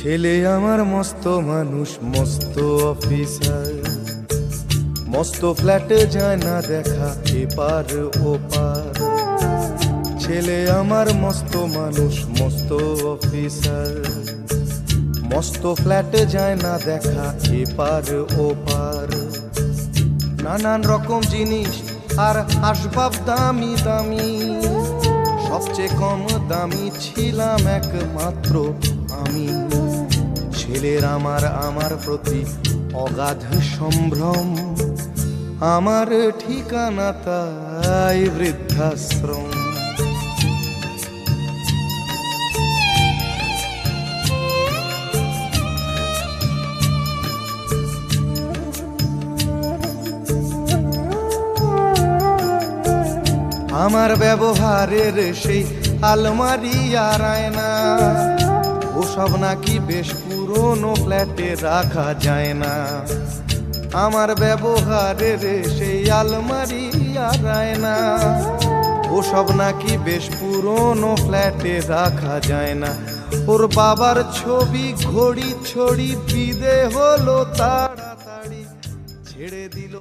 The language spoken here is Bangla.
ছেলে আমার মস্ত মানুষ, মস্ত অফিসার, মস্ত ফ্ল্যাটে যায় না দেখা এপার ওপার। ছেলে আমার মস্ত মানুষ, মস্ত অফিসার, মস্ত ফ্ল্যাটে যায় না দেখা এপার ওপার। নানান রকম জিনিস আর আসবাব দামি দামি, সবচেয়ে কম দামি ছিলাম একমাত্র আমি। ছেলের আমার প্রতি অগাধ সম্ভ্রম, আমার ঠিকানা তাই বৃদ্ধাশ্রম। আমার ব্যবহারের সেই আলমারি আর আয়না, ওসব নাকি বেশ পুরনো ফ্ল্যাটে রাখা যায় না। আমার ব্যবহারের সেই আলমারি আর আয়না, ওসব নাকি বেশ পুরনো ফ্ল্যাটে রাখা যায় না। ওর বাবার ছবি ঘড়ি ছড়ি বিদে হলো তাড়াতাড়ি, ছেড়ে দিল